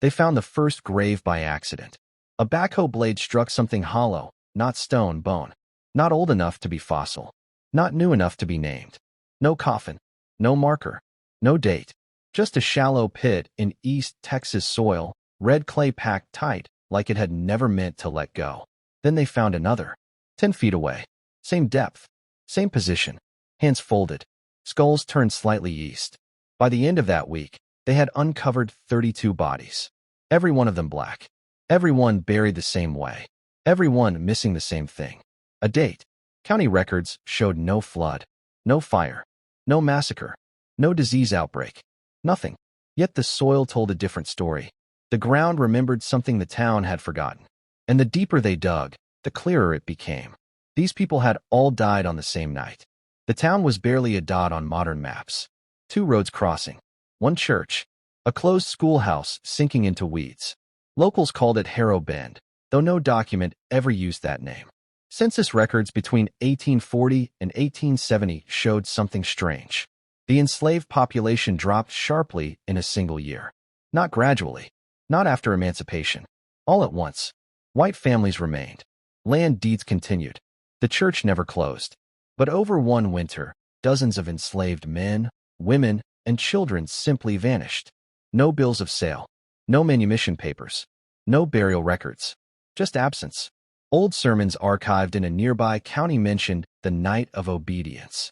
They found the first grave by accident. A backhoe blade struck something hollow, not stone, bone. Not old enough to be fossil. Not new enough to be named. No coffin. No marker. No date. Just a shallow pit in East Texas soil, red clay packed tight, like it had never meant to let go. Then they found another. 10 feet away. Same depth. Same position. Hands folded. Skulls turned slightly east. By the end of that week, they had uncovered 32 bodies. Every one of them black. Every one buried the same way. Every one missing the same thing. A date. County records showed no flood. No fire. No massacre. No disease outbreak. Nothing. Yet the soil told a different story. The ground remembered something the town had forgotten. And the deeper they dug, the clearer it became. These people had all died on the same night. The town was barely a dot on modern maps. 2 roads crossing. 1 church. A closed schoolhouse sinking into weeds. Locals called it Harrow Bend, though no document ever used that name. Census records between 1840 and 1870 showed something strange. The enslaved population dropped sharply in a single year. Not gradually. Not after emancipation. All at once. White families remained. Land deeds continued. The church never closed. But over one winter, dozens of enslaved men, women, and children simply vanished. No bills of sale. No manumission papers. No burial records. Just absence. Old sermons archived in a nearby county mentioned the Night of Obedience.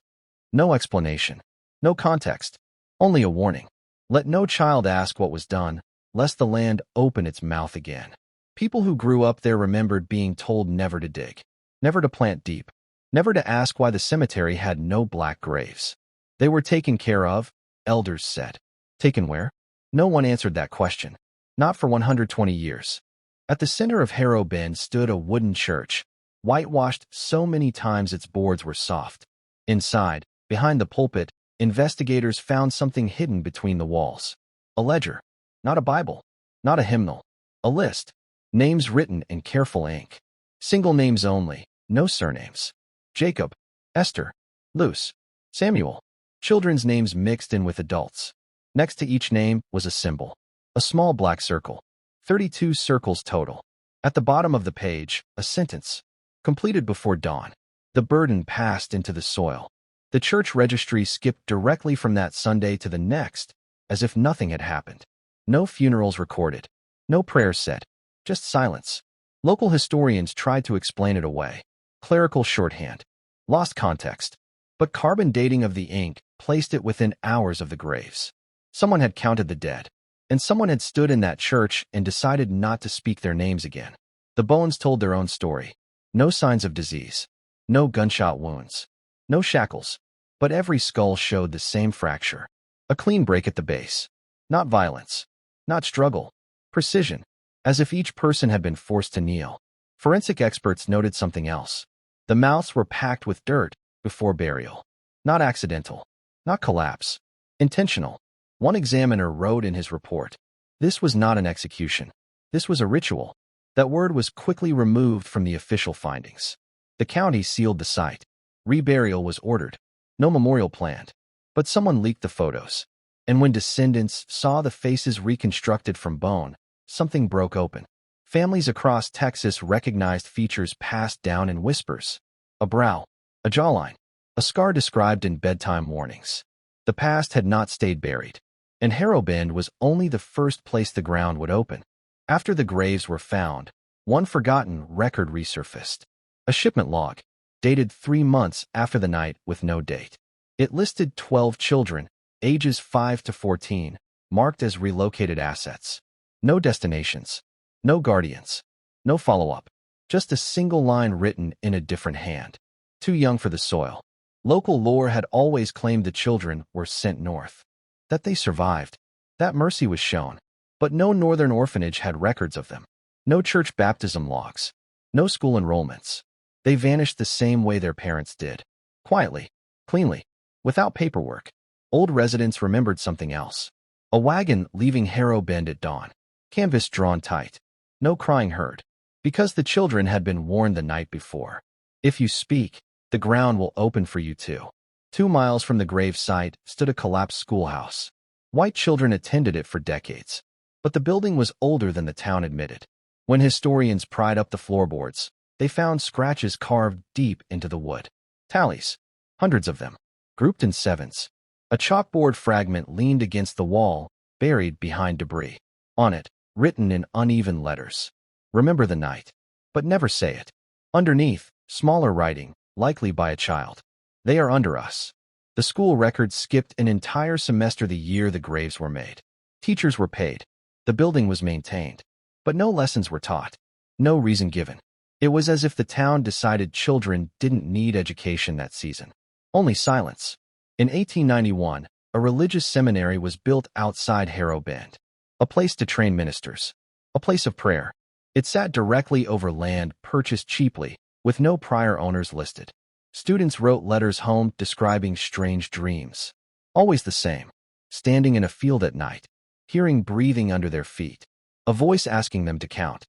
No explanation. No context. Only a warning. Let no child ask what was done, lest the land open its mouth again. People who grew up there remembered being told never to dig, never to plant deep, never to ask why the cemetery had no black graves. They were taken care of, elders said. Taken where? No one answered that question. Not for 120 years. At the center of Harrow Bend stood a wooden church, whitewashed so many times its boards were soft. Inside, behind the pulpit, investigators found something hidden between the walls. A ledger. Not a Bible. Not a hymnal. A list. Names written in careful ink. Single names only, no surnames. Jacob, Esther, Luce, Samuel. Children's names mixed in with adults. Next to each name was a symbol. A small black circle. 32 circles total. At the bottom of the page, a sentence. Completed before dawn. The burden passed into the soil. The church registry skipped directly from that Sunday to the next, as if nothing had happened. No funerals recorded. No prayers said. Just silence. Local historians tried to explain it away. Clerical shorthand. Lost context. But carbon dating of the ink placed it within hours of the graves. Someone had counted the dead. And someone had stood in that church and decided not to speak their names again. The bones told their own story. No signs of disease. No gunshot wounds. No shackles. But every skull showed the same fracture. A clean break at the base. Not violence. Not struggle. Precision. As if each person had been forced to kneel. Forensic experts noted something else. The mouths were packed with dirt before burial. Not accidental. Not collapse. Intentional. One examiner wrote in his report, "This was not an execution. This was a ritual." That word was quickly removed from the official findings. The county sealed the site. Reburial was ordered. No memorial planned. But someone leaked the photos. And when descendants saw the faces reconstructed from bone, something broke open. Families across Texas recognized features passed down in whispers. A brow. A jawline. A scar described in bedtime warnings. The past had not stayed buried. And Harrow Bend was only the first place the ground would open. After the graves were found, one forgotten record resurfaced. A shipment log, dated 3 months after the night with no date. It listed 12 children, ages 5 to 14, marked as relocated assets. No destinations. No guardians. No follow-up. Just a single line written in a different hand. Too young for the soil. Local lore had always claimed the children were sent north. That they survived. That mercy was shown. But no northern orphanage had records of them. No church baptism logs. No school enrollments. They vanished the same way their parents did. Quietly. Cleanly. Without paperwork. Old residents remembered something else. A wagon leaving Harrow Bend at dawn. Canvas drawn tight. No crying heard. Because the children had been warned the night before. If you speak, the ground will open for you too. 2 miles from the grave site stood a collapsed schoolhouse. White children attended it for decades. But the building was older than the town admitted. When historians pried up the floorboards, they found scratches carved deep into the wood. Tallies, hundreds of them, grouped in sevens. A chalkboard fragment leaned against the wall, buried behind debris. On it, written in uneven letters, "Remember the night, but never say it." Underneath, smaller writing, likely by a child, "They are under us." The school records skipped an entire semester the year the graves were made. Teachers were paid. The building was maintained. But no lessons were taught. No reason given. It was as if the town decided children didn't need education that season. Only silence. In 1891, a religious seminary was built outside Harrow Bend. A place to train ministers. A place of prayer. It sat directly over land purchased cheaply, with no prior owners listed. Students wrote letters home describing strange dreams. Always the same. Standing in a field at night, hearing breathing under their feet, a voice asking them to count.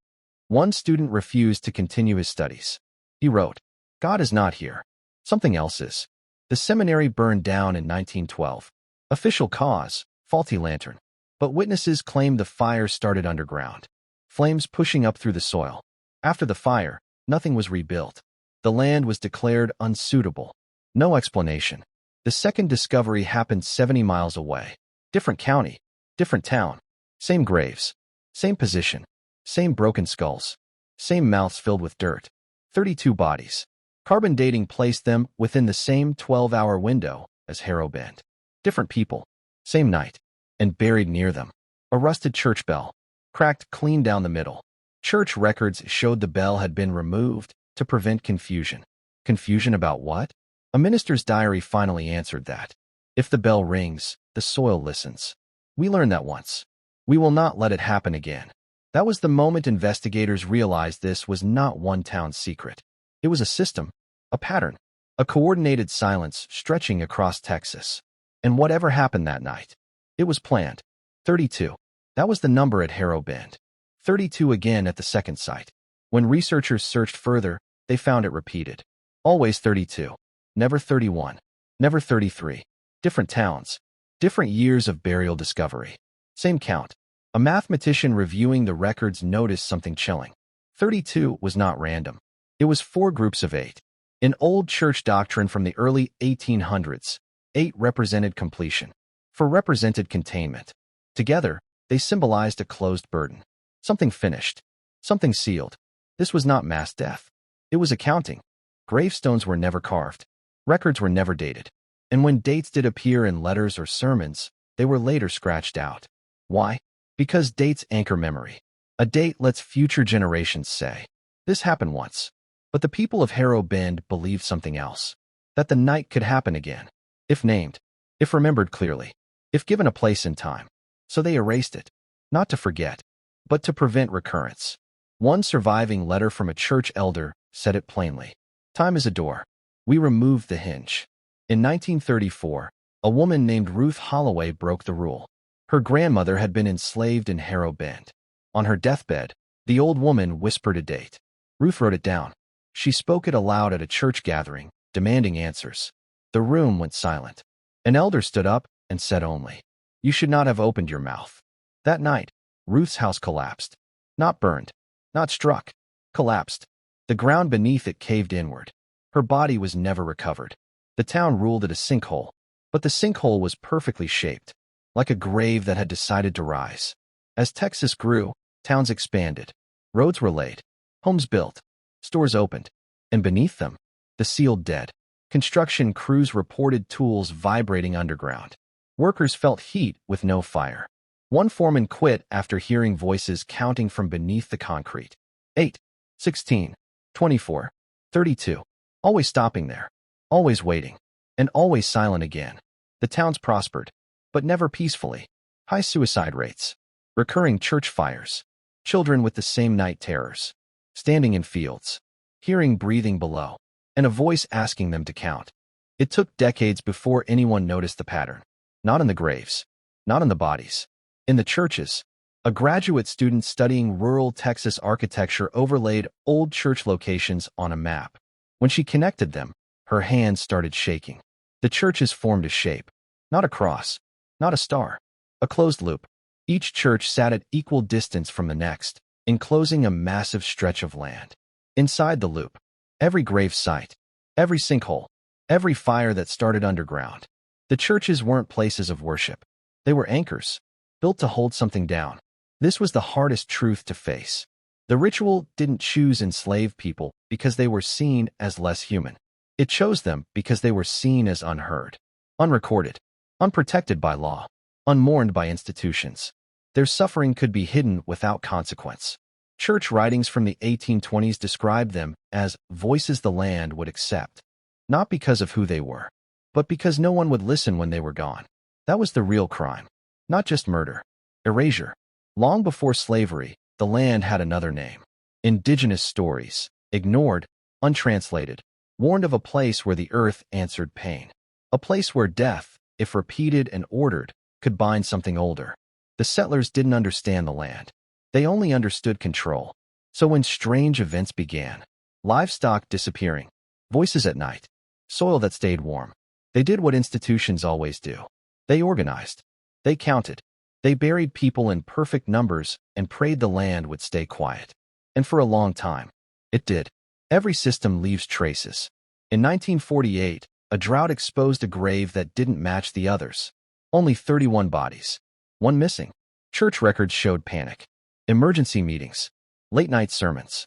One student refused to continue his studies. He wrote, "God is not here. Something else is." The seminary burned down in 1912. Official cause, faulty lantern. But witnesses claimed the fire started underground. Flames pushing up through the soil. After the fire, nothing was rebuilt. The land was declared unsuitable. No explanation. The second discovery happened 70 miles away. Different county, different town. Same graves, same position, same broken skulls, same mouths filled with dirt. 32 bodies. Carbon dating placed them within the same 12-hour window as Harrow Bend. Different people, same night, and buried near them. A rusted church bell, cracked clean down the middle. Church records showed the bell had been removed to prevent confusion. Confusion about what? A minister's diary finally answered that. If the bell rings, the soil listens. We learned that once. We will not let it happen again. That was the moment investigators realized this was not one town's secret. It was a system, a pattern, a coordinated silence stretching across Texas. And whatever happened that night, it was planned. 32. That was the number at Harrow Bend. 32 again at the second site. When researchers searched further, they found it repeated. Always 32. Never 31. Never 33. Different towns. Different years of burial discovery. Same count. A mathematician reviewing the records noticed something chilling. 32 was not random. It was 4 groups of 8. In old church doctrine from the early 1800s, 8 represented completion. 4 represented containment. Together, they symbolized a closed burden. Something finished. Something sealed. This was not mass death. It was accounting. Gravestones were never carved. Records were never dated. And when dates did appear in letters or sermons, they were later scratched out. Why? Because dates anchor memory. A date lets future generations say, "This happened once." But the people of Harrow Bend believed something else. That the night could happen again. If named. If remembered clearly. If given a place and time. So they erased it. Not to forget, but to prevent recurrence. One surviving letter from a church elder said it plainly. "Time is a door. We removed the hinge." In 1934, a woman named Ruth Holloway broke the rule. Her grandmother had been enslaved in Harrow Bend. On her deathbed, the old woman whispered a date. Ruth wrote it down. She spoke it aloud at a church gathering, demanding answers. The room went silent. An elder stood up and said only, "You should not have opened your mouth." That night, Ruth's house collapsed. Not burned. Not struck. Collapsed. The ground beneath it caved inward. Her body was never recovered. The town ruled it a sinkhole. But the sinkhole was perfectly shaped, like a grave that had decided to rise. As Texas grew, towns expanded. Roads were laid. Homes built. Stores opened. And beneath them, the sealed dead. Construction crews reported tools vibrating underground. Workers felt heat with no fire. One foreman quit after hearing voices counting from beneath the concrete. 8, 16, 24, 32. Always stopping there. Always waiting. And always silent again. The towns prospered, but never peacefully. High suicide rates. Recurring church fires. Children with the same night terrors. Standing in fields. Hearing breathing below. And a voice asking them to count. It took decades before anyone noticed the pattern. Not in the graves. Not in the bodies. In the churches. A graduate student studying rural Texas architecture overlaid old church locations on a map. When she connected them, her hands started shaking. The churches formed a shape. Not a cross. Not a star. A closed loop. Each church sat at equal distance from the next, enclosing a massive stretch of land. Inside the loop, every grave site, every sinkhole, every fire that started underground. The churches weren't places of worship. They were anchors, built to hold something down. This was the hardest truth to face. The ritual didn't choose enslaved people because they were seen as less human. It chose them because they were seen as unheard, unrecorded, unprotected by law, unmourned by institutions. Their suffering could be hidden without consequence. Church writings from the 1820s described them as voices the land would accept, not because of who they were, but because no one would listen when they were gone. That was the real crime, not just murder, erasure. Long before slavery, the land had another name. Indigenous stories, ignored, untranslated, warned of a place where the earth answered pain. A place where death, if repeated and ordered, could bind something older. The settlers didn't understand the land. They only understood control. So when strange events began, livestock disappearing, voices at night, soil that stayed warm, they did what institutions always do. They organized. They counted. They buried people in perfect numbers and prayed the land would stay quiet. And for a long time, it did. Every system leaves traces. In 1948, a drought exposed a grave that didn't match the others. Only 31 bodies. One missing. Church records showed panic. Emergency meetings. Late-night sermons.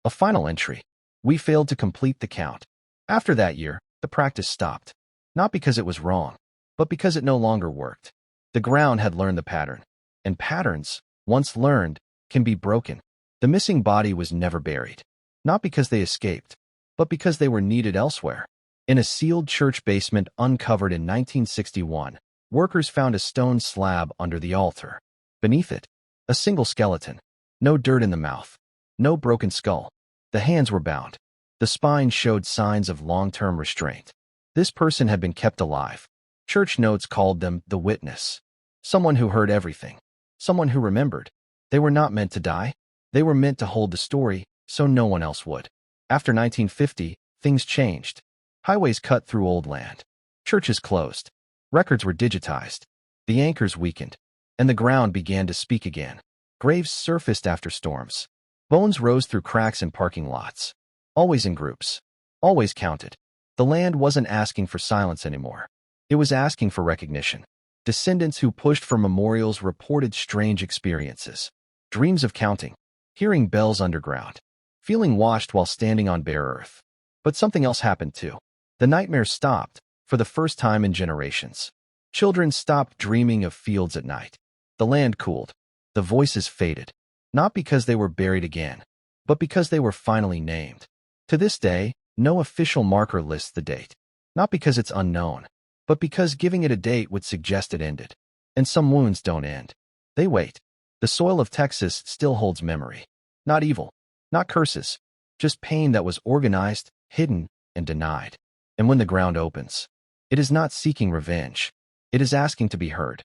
A final entry. We failed to complete the count. After that year, the practice stopped. Not because it was wrong, but because it no longer worked. The ground had learned the pattern. And patterns, once learned, can be broken. The missing body was never buried. Not because they escaped, but because they were needed elsewhere. In a sealed church basement uncovered in 1961, workers found a stone slab under the altar. Beneath it, a single skeleton. No dirt in the mouth. No broken skull. The hands were bound. The spine showed signs of long-term restraint. This person had been kept alive. Church notes called them the witness. Someone who heard everything. Someone who remembered. They were not meant to die. They were meant to hold the story so no one else would. After 1950, things changed. Highways cut through old land. Churches closed. Records were digitized. The anchors weakened. And the ground began to speak again. Graves surfaced after storms. Bones rose through cracks in parking lots. Always in groups. Always counted. The land wasn't asking for silence anymore. It was asking for recognition. Descendants who pushed for memorials reported strange experiences. Dreams of counting. Hearing bells underground. Feeling washed while standing on bare earth. But something else happened too. The nightmare stopped, for the first time in generations. Children stopped dreaming of fields at night. The land cooled. The voices faded. Not because they were buried again, but because they were finally named. To this day, no official marker lists the date. Not because it's unknown, but because giving it a date would suggest it ended. And some wounds don't end. They wait. The soil of Texas still holds memory. Not evil. Not curses. Just pain that was organized, hidden, and denied. And when the ground opens, it is not seeking revenge. It is asking to be heard.